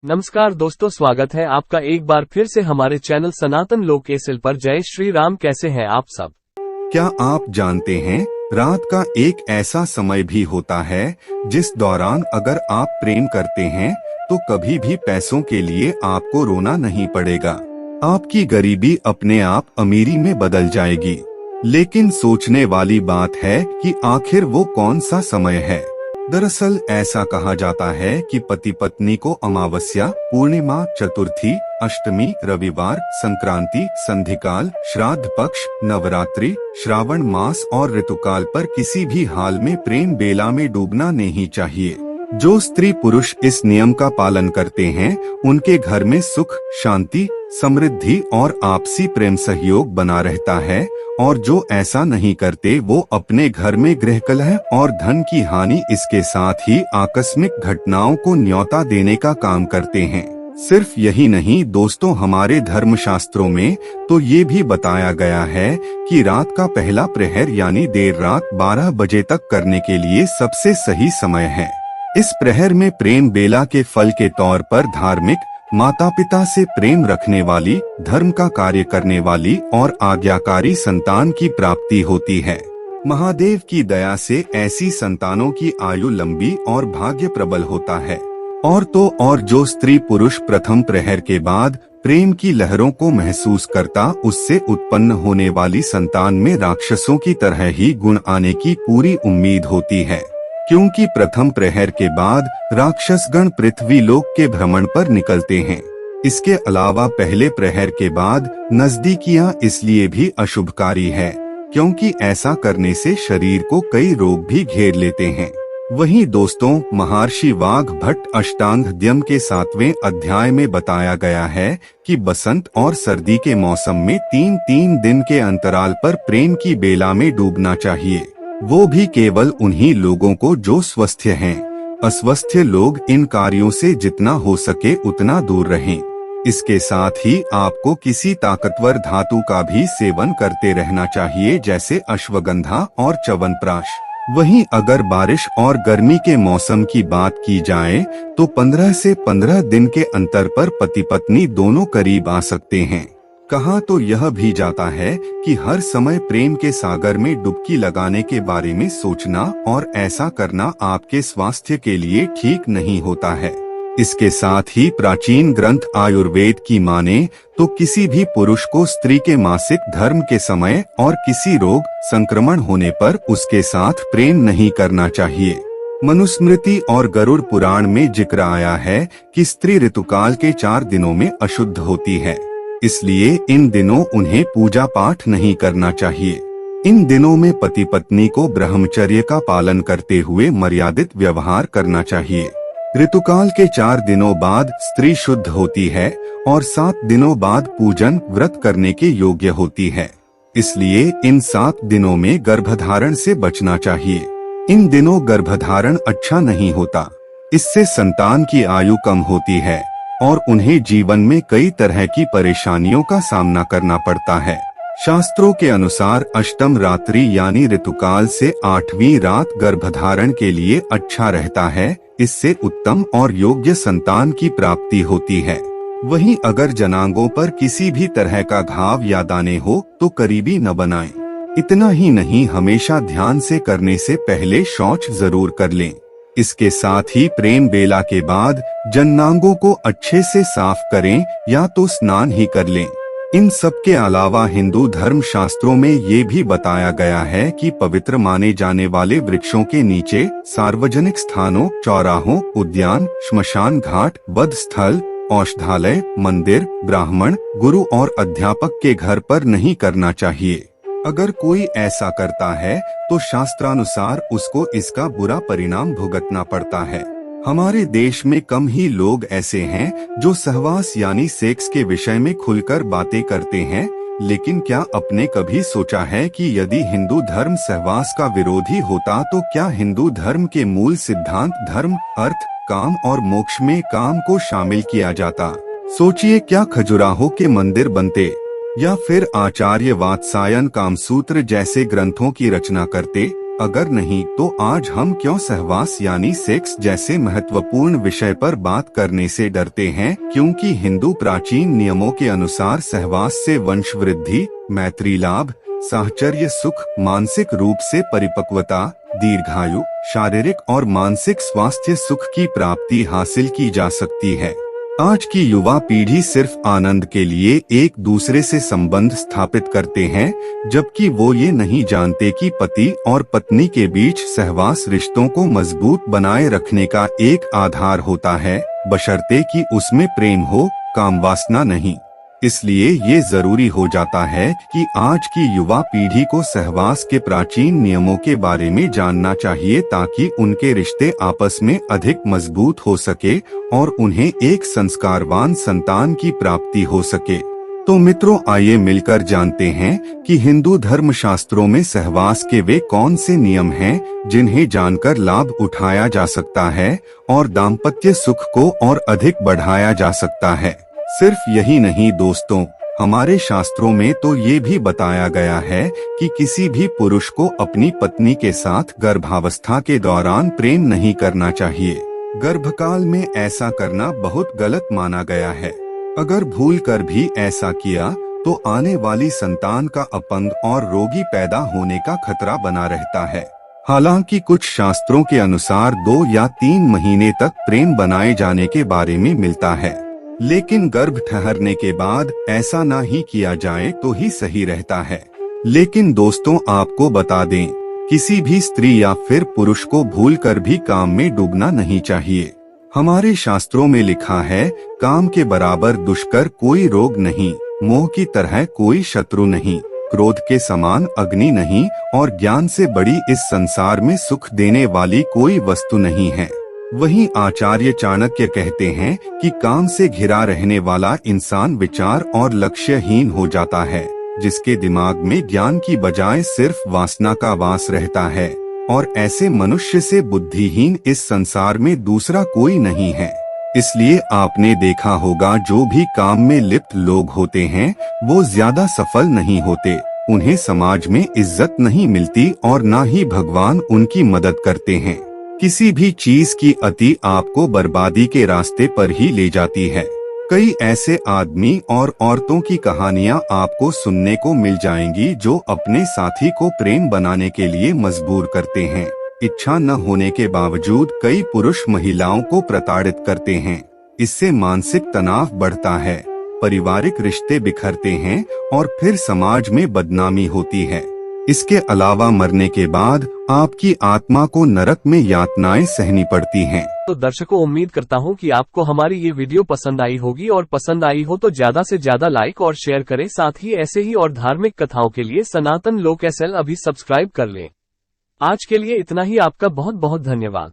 नमस्कार दोस्तों, स्वागत है आपका एक बार फिर से हमारे चैनल सनातन लोक एसएल पर। जय श्री राम। कैसे हैं आप सब? क्या आप जानते हैं रात का एक ऐसा समय भी होता है जिस दौरान अगर आप प्रेम करते हैं तो कभी भी पैसों के लिए आपको रोना नहीं पड़ेगा। आपकी गरीबी अपने आप अमीरी में बदल जाएगी। लेकिन सोचने वाली बात है कि आखिर वो कौन सा समय है। दरअसल ऐसा कहा जाता है कि पति पत्नी को अमावस्या, पूर्णिमा, चतुर्थी, अष्टमी, रविवार, संक्रांति, संधिकाल, श्राद्ध पक्ष, नवरात्रि, श्रावण मास और ऋतुकाल पर किसी भी हाल में प्रेम बेला में डूबना नहीं चाहिए। जो स्त्री पुरुष इस नियम का पालन करते हैं उनके घर में सुख, शांति, समृद्धि और आपसी प्रेम सहयोग बना रहता है, और जो ऐसा नहीं करते वो अपने घर में गृह कलह और धन की हानि, इसके साथ ही आकस्मिक घटनाओं को न्योता देने का काम करते हैं। सिर्फ यही नहीं दोस्तों, हमारे धर्मशास्त्रों में तो ये भी बताया गया है कि रात का पहला प्रहर यानी देर रात 12 बजे तक करने के लिए सबसे सही समय है। इस प्रहर में प्रेम बेला के फल के तौर पर धार्मिक, माता पिता से प्रेम रखने वाली, धर्म का कार्य करने वाली और आज्ञाकारी संतान की प्राप्ति होती है। महादेव की दया से ऐसी संतानों की आयु लंबी और भाग्य प्रबल होता है। और जो स्त्री पुरुष प्रथम प्रहर के बाद प्रेम की लहरों को महसूस करता, उससे उत्पन्न होने वाली संतान में राक्षसों की तरह ही गुण आने की पूरी उम्मीद होती है, क्योंकि प्रथम प्रहर के बाद राक्षसगण पृथ्वी लोक के भ्रमण पर निकलते हैं। इसके अलावा पहले प्रहर के बाद नजदीकियां इसलिए भी अशुभकारी है क्योंकि ऐसा करने से शरीर को कई रोग भी घेर लेते हैं। वहीं दोस्तों, महर्षि वाघ भट्ट अष्टांगहृदयम के 7वें अध्याय में बताया गया है कि बसंत और सर्दी के मौसम में 3-3 दिन के अंतराल पर प्रेम की बेला में डूबना चाहिए। वो भी केवल उन्हीं लोगों को जो स्वस्थ हैं। अस्वस्थ लोग इन कार्यों से जितना हो सके उतना दूर रहें। इसके साथ ही आपको किसी ताकतवर धातु का भी सेवन करते रहना चाहिए, जैसे अश्वगंधा और च्यवनप्राश। वहीं अगर बारिश और गर्मी के मौसम की बात की जाए तो 15 से 15 दिन के अंतर पर पति पत्नी दोनों करीब आ सकते हैं। कहा तो यह भी जाता है कि हर समय प्रेम के सागर में डुबकी लगाने के बारे में सोचना और ऐसा करना आपके स्वास्थ्य के लिए ठीक नहीं होता है। इसके साथ ही प्राचीन ग्रंथ आयुर्वेद की माने तो किसी भी पुरुष को स्त्री के मासिक धर्म के समय और किसी रोग संक्रमण होने पर उसके साथ प्रेम नहीं करना चाहिए। मनुस्मृति और गरुड़ पुराण में जिक्र आया है कि स्त्री ऋतुकाल के 4 दिनों में अशुद्ध होती है, इसलिए इन दिनों उन्हें पूजा पाठ नहीं करना चाहिए। इन दिनों में पति पत्नी को ब्रह्मचर्य का पालन करते हुए मर्यादित व्यवहार करना चाहिए। ऋतुकाल के 4 दिनों बाद स्त्री शुद्ध होती है और 7 दिनों बाद पूजन व्रत करने के योग्य होती है, इसलिए इन 7 दिनों में गर्भधारण से बचना चाहिए। इन दिनों गर्भधारण अच्छा नहीं होता, इससे संतान की आयु कम होती है और उन्हें जीवन में कई तरह की परेशानियों का सामना करना पड़ता है। शास्त्रों के अनुसार अष्टम रात्रि यानी ऋतुकाल से 8वीं रात गर्भधारण के लिए अच्छा रहता है। इससे उत्तम और योग्य संतान की प्राप्ति होती है। वहीं अगर जनांगों पर किसी भी तरह का घाव या दाने हो तो करीबी न बनाएं। इतना ही नहीं, हमेशा ध्यान से करने से पहले शौच जरूर कर लें। इसके साथ ही प्रेम बेला के बाद जननांगों को अच्छे से साफ करें या तो स्नान ही कर लें। इन सब के अलावा हिंदू धर्म शास्त्रों में ये भी बताया गया है कि पवित्र माने जाने वाले वृक्षों के नीचे, सार्वजनिक स्थानों, चौराहों, उद्यान, श्मशान घाट, वध स्थल, औषधालय, मंदिर, ब्राह्मण, गुरु और अध्यापक के घर पर नहीं करना चाहिए। अगर कोई ऐसा करता है तो शास्त्रानुसार उसको इसका बुरा परिणाम भुगतना पड़ता है। हमारे देश में कम ही लोग ऐसे हैं जो सहवास यानी सेक्स के विषय में खुलकर बातें करते हैं, लेकिन क्या आपने कभी सोचा है कि यदि हिंदू धर्म सहवास का विरोधी होता तो क्या हिंदू धर्म के मूल सिद्धांत धर्म, अर्थ, काम और मोक्ष में काम को शामिल किया जाता? सोचिए, क्या खजुराहो के मंदिर बनते या फिर आचार्य वात्सायन कामसूत्र जैसे ग्रंथों की रचना करते? अगर नहीं तो आज हम क्यों सहवास यानी सेक्स जैसे महत्वपूर्ण विषय पर बात करने से डरते हैं? क्योंकि हिंदू प्राचीन नियमों के अनुसार सहवास से वंश वृद्धि, मैत्री लाभ, साहचर्य सुख, मानसिक रूप से परिपक्वता, दीर्घायु, शारीरिक और मानसिक स्वास्थ्य सुख की प्राप्ति हासिल की जा सकती है। आज की युवा पीढ़ी सिर्फ आनंद के लिए एक दूसरे से संबंध स्थापित करते हैं, जबकि वो ये नहीं जानते कि पति और पत्नी के बीच सहवास रिश्तों को मजबूत बनाए रखने का एक आधार होता है, बशर्ते कि उसमें प्रेम हो, कामवासना नहीं। इसलिए ये जरूरी हो जाता है कि आज की युवा पीढ़ी को सहवास के प्राचीन नियमों के बारे में जानना चाहिए, ताकि उनके रिश्ते आपस में अधिक मजबूत हो सके और उन्हें एक संस्कारवान संतान की प्राप्ति हो सके। तो मित्रों, आइए मिलकर जानते हैं कि हिंदू धर्म शास्त्रों में सहवास के वे कौन से नियम हैं जिन्हें जानकर लाभ उठाया जा सकता है और दाम्पत्य सुख को और अधिक बढ़ाया जा सकता है। सिर्फ यही नहीं दोस्तों, हमारे शास्त्रों में तो ये भी बताया गया है कि किसी भी पुरुष को अपनी पत्नी के साथ गर्भावस्था के दौरान प्रेम नहीं करना चाहिए। गर्भकाल में ऐसा करना बहुत गलत माना गया है। अगर भूल कर भी ऐसा किया तो आने वाली संतान का अपंग और रोगी पैदा होने का खतरा बना रहता है। हालांकि कुछ शास्त्रों के अनुसार 2 या 3 महीने तक प्रेम बनाए जाने के बारे में मिलता है, लेकिन गर्भ ठहरने के बाद ऐसा ना ही किया जाए तो ही सही रहता है। लेकिन दोस्तों, आपको बता दें, किसी भी स्त्री या फिर पुरुष को भूलकर भी काम में डूबना नहीं चाहिए। हमारे शास्त्रों में लिखा है, काम के बराबर दुष्कर कोई रोग नहीं, मोह की तरह कोई शत्रु नहीं, क्रोध के समान अग्नि नहीं और ज्ञान से बड़ी इस संसार में सुख देने वाली कोई वस्तु नहीं है। वहीं आचार्य चाणक्य कहते हैं कि काम से घिरा रहने वाला इंसान विचार और लक्ष्यहीन हो जाता है, जिसके दिमाग में ज्ञान की बजाय सिर्फ वासना का वास रहता है, और ऐसे मनुष्य से बुद्धिहीन इस संसार में दूसरा कोई नहीं है। इसलिए आपने देखा होगा, जो भी काम में लिप्त लोग होते हैं वो ज्यादा सफल नहीं होते, उन्हें समाज में इज्जत नहीं मिलती और ना ही भगवान उनकी मदद करते हैं। किसी भी चीज की अति आपको बर्बादी के रास्ते पर ही ले जाती है। कई ऐसे आदमी और औरतों की कहानियां आपको सुनने को मिल जाएंगी जो अपने साथी को प्रेम बनाने के लिए मजबूर करते हैं। इच्छा न होने के बावजूद कई पुरुष महिलाओं को प्रताड़ित करते हैं। इससे मानसिक तनाव बढ़ता है, पारिवारिक रिश्ते बिखरते हैं और फिर समाज में बदनामी होती है। इसके अलावा मरने के बाद आपकी आत्मा को नरक में यातनाएं सहनी पड़ती हैं। तो दर्शकों, उम्मीद करता हूं कि आपको हमारी ये वीडियो पसंद आई होगी, और पसंद आई हो तो ज्यादा से ज्यादा लाइक और शेयर करें। साथ ही ऐसे ही और धार्मिक कथाओं के लिए सनातन लोक SL अभी सब्सक्राइब कर लें। आज के लिए इतना ही। आपका बहुत बहुत धन्यवाद।